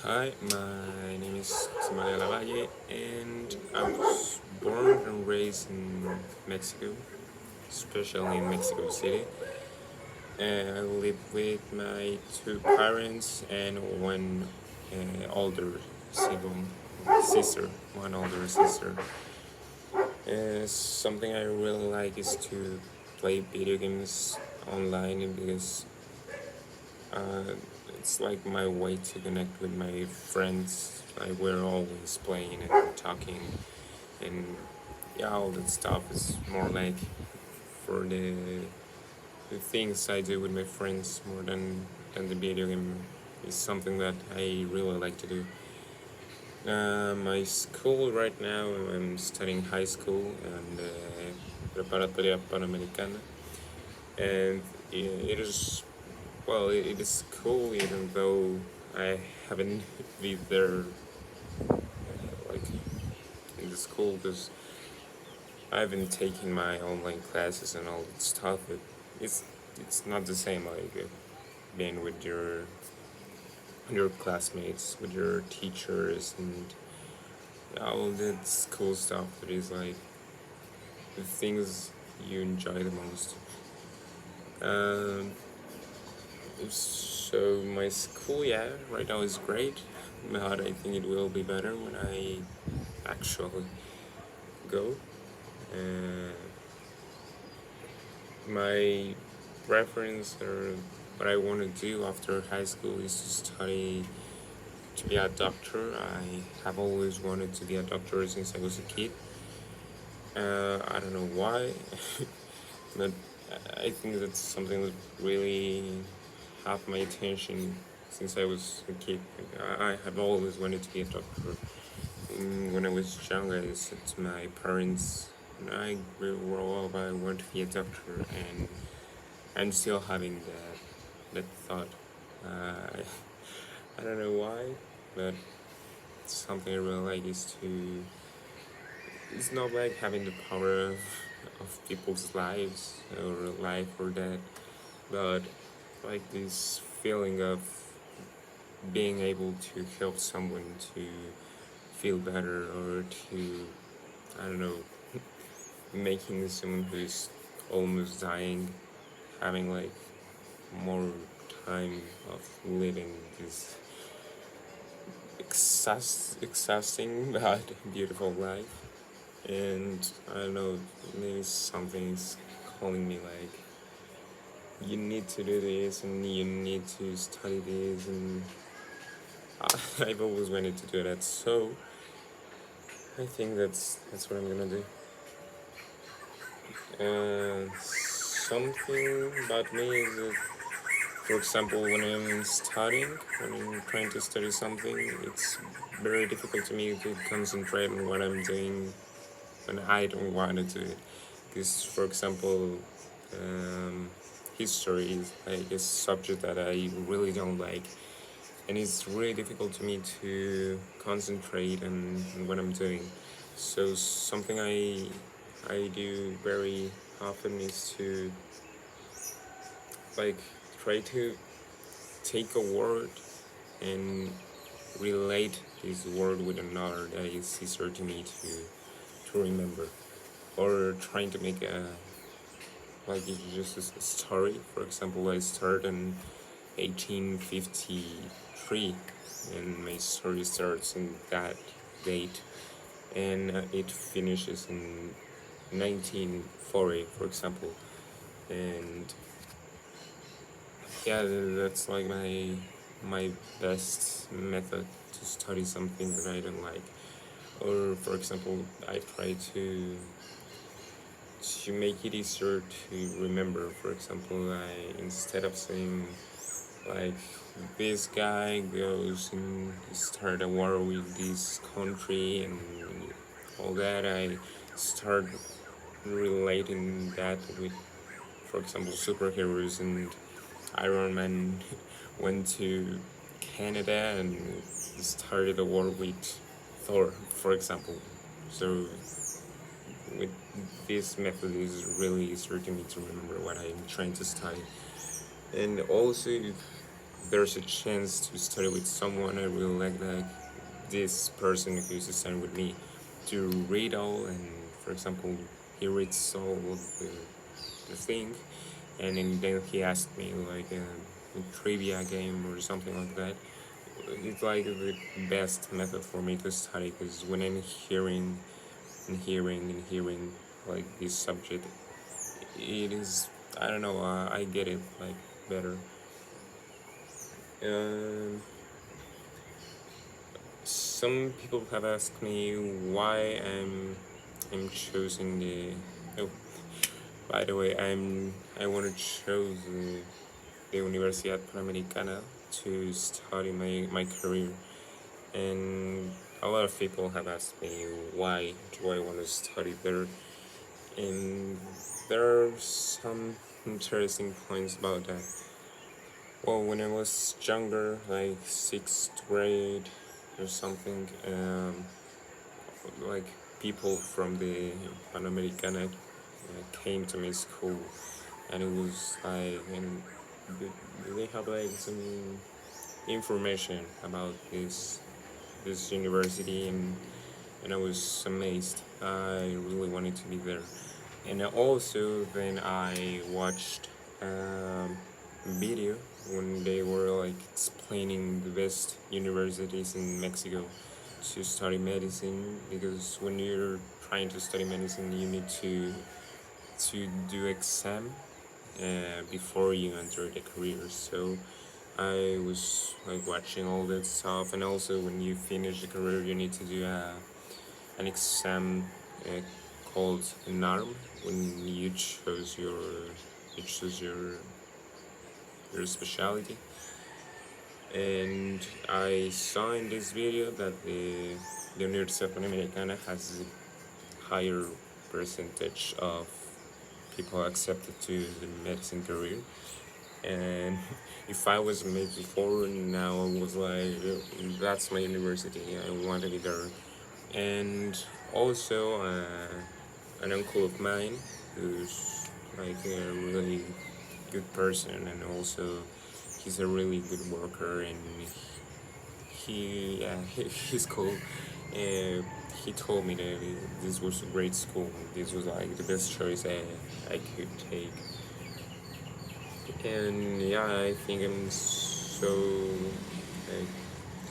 Hi, my name is Maria Lavalle, and I was born and raised in Mexico, especially in Mexico City. And I live with my two parents and one older sibling, sister, one older sister. Something I really like is to play video games online because Uh, it's like my way to connect with my friends. Like we're always playing and talking, and yeah, all that stuff is more like for the things I do with my friends more than the video game is something that I really like to do. My school right now, I'm studying high school and Preparatoria Panamericana, and it is well, it is cool even though I haven't been there like in the school because I've been taking my online classes and all that stuff. But it's it's not the same like being with your classmates, with your teachers, and all that cool stuff. That is like the things you enjoy the most. Um, so my school, yeah, right now is great, but I think it will be better when I actually go. Uh, my preference or what I want to do after high school is to study to be a doctor. I have always wanted to be a doctor since I was a kid. I don't know why, but I think that's something that really have my attention since I was a kid. I have always wanted to be a doctor. When I was young, I said to my parents, when I grow up, I want to be a doctor, and I'm still having that thought. Uh, I don't know why, but something I really like is to. It's not like having the power of people's lives or life or that, but like this feeling of being able to help someone to feel better or to, I don't know, making someone who's almost dying having like more time of living this exhausting but beautiful life. And I don't know, maybe something's calling me like you need to do this and you need to study this, and I've always wanted to do that, so I think that's what I'm gonna do. Something about me is that, for example, when I'm studying, when I'm trying to study something, it's very difficult to me to concentrate on what I'm doing when I don't want to do it. Because, for example, um, history is like a subject that I really don't like, and it's really difficult to me to concentrate on what I'm doing. So something I do very often is to like try to take a word and relate this word with another that is easier to me to remember, or trying to make a like it's just a story. For example, I started in 1853 and my story starts in that date, and it finishes in 1940, for example. And yeah, that's like my best method to study something that I don't like. Or for example, I try to make it easier to remember. For example, I instead of saying like this guy goes and start a war with this country and all that, I start relating that with, for example, superheroes, and Iron Man went to Canada and started a war with Thor, for example. So with this method is really easier to me to remember what I'm trying to study. And also there's a chance to study with someone I really like this person who's studying with me, to read all, and for example, he reads all of the thing, and then he asked me like a trivia game or something like that. It's like the best method for me to study, because when I'm hearing and hearing and hearing like this subject, it is, I don't know, I get it like better. Um, some people have asked me why I'm choosing the. Oh, by the way, I want to choose the Universidad Panamericana to study my career, and a lot of people have asked me why do I want to study there, and there are some interesting points about that. Well, when I was younger, like sixth grade or something, like people from the Panamericana came to my school, and it was like, and they have like some information about this university, and I was amazed. I really wanted to be there, and also then I watched video when they were like explaining the best universities in Mexico to study medicine, because when you're trying to study medicine you need to do exam before you enter the career. So I was like watching all that stuff, and also when you finish the career you need to do an exam uh, called an arm, when you choose your specialty. And I saw in this video that the Universidad Panamericana has a higher percentage of people accepted to the medicine career. And if I was made before, now I was like, that's my university, I want to be there. And also, an uncle of mine who's like a really good person, and also he's a really good worker, and he he's cool. Uh, he told me that this was a great school. This was like the best choice I could take. And yeah, I think I'm so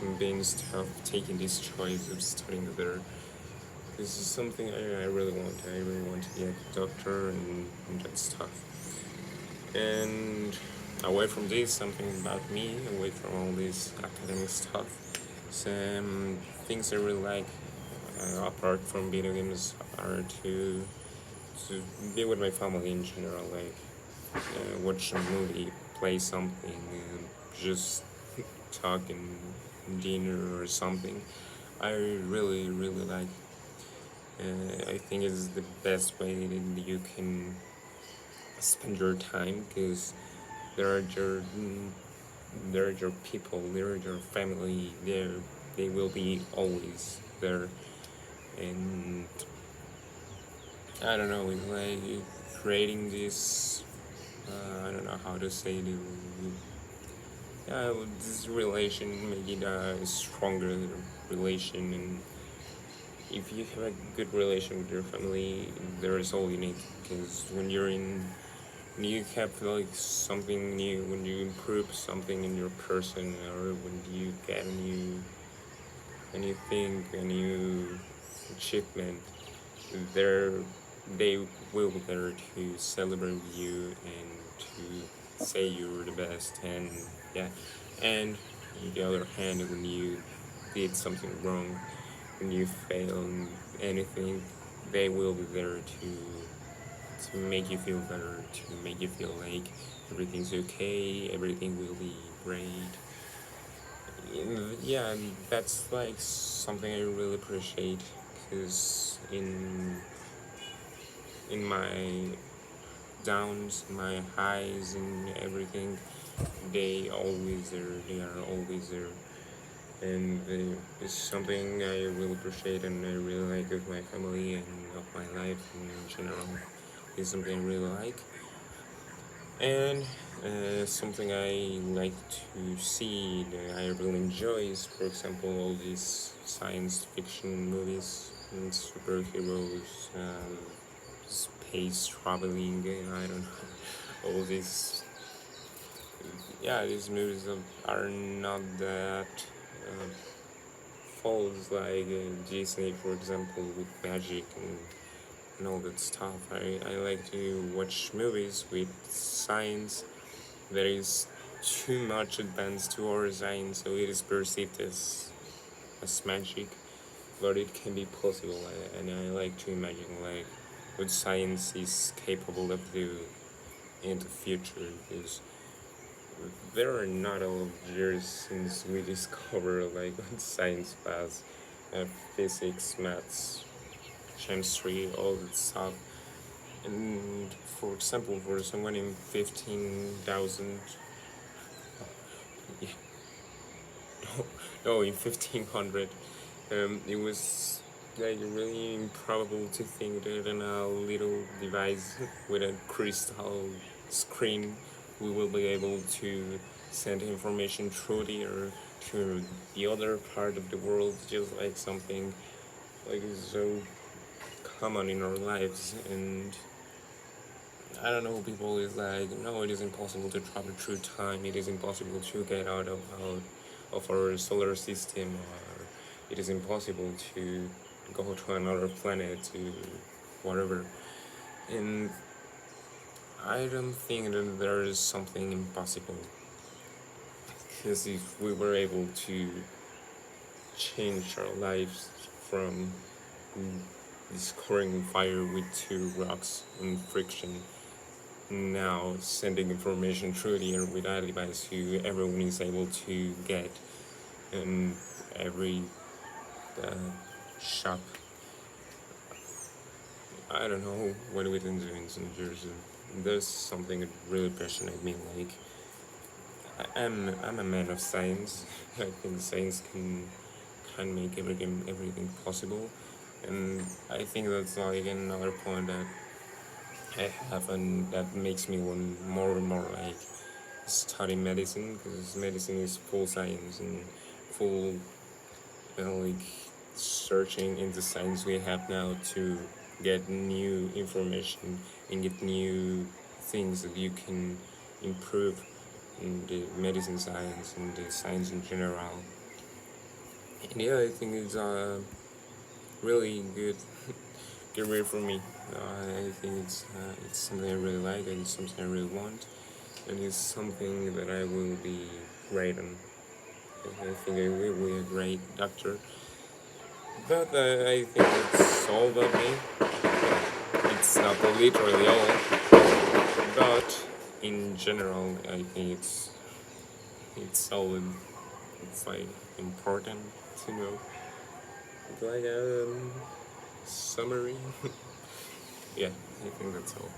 convinced of taking this choice of studying there. This is something I really want. I really want to be a doctor and that stuff. And away from this, something about me, away from all this academic stuff, some things I really like, apart from video games, are to be with my family in general, like watch a movie, play something, just talk in dinner or something. I really really like. I think it's the best way that you can spend your time, because there are your there are your people, there are your family, there they will be always there. And I don't know, it's like creating this I don't know how to say it, yeah, this relation, make it a stronger relation. And if you have a good relation with your family, there is all you need, because when you have like something new, when you improve something in your person, or when you get a new thing, a new achievement, there they will be there to celebrate you and to say you're the best. And yeah, and on the other hand, when you did something wrong, when you fail in anything, they will be there to make you feel better, to make you feel like everything's okay, everything will be great. Yeah, that's like something I really appreciate, because in my downs, my highs, and everything, they are always there. And it's something I really appreciate and I really like with my family and of my life in general. It's something I really like. And something I like to see that I really enjoy is, for example, all these science fiction movies and superheroes, space traveling, I don't know, all these, yeah, these movies are not that uh, false like Disney, for example, with magic and all that stuff. I like to watch movies with science that is too much advanced to our science, so it is perceived as magic, but it can be possible, and I like to imagine like what science is capable of do in the future, because there are not a lot of years since we discover like what science class, physics, maths, chemistry, all that stuff. And for example, for someone in 15,000, yeah, no, in 1500, it was like really improbable to think that in a little device with a crystal screen we will be able to send information through the air to the other part of the world, just like something like so common in our lives. And I don't know, people is like, no, it is impossible to travel through time, it is impossible to get out of our solar system, or it is impossible to go to another planet, to whatever. And I don't think that there is something impossible, because if we were able to change our lives from discovering fire with two rocks and friction, now sending information through the air with a device who everyone is able to get in every uh, shop. I don't know what we can do in New Jersey. There's something that really passionate me. Like I'm a man of science. I think science can make everything possible, and I think that's like another point that I have, and that makes me want more and more like study medicine, because medicine is full science and full, like searching into science we have now to get new information and get new things that you can improve in the medicine science and the science in general. And yeah, I think it's really good career for me. I think it's something I really like, and it's something I really want, and it's something that I will be great on. I think I will be a great doctor. But I think it's all about me. It's not literally all, but in general, I think it's all it's like important to know. It's like a summary. Yeah, I think that's all.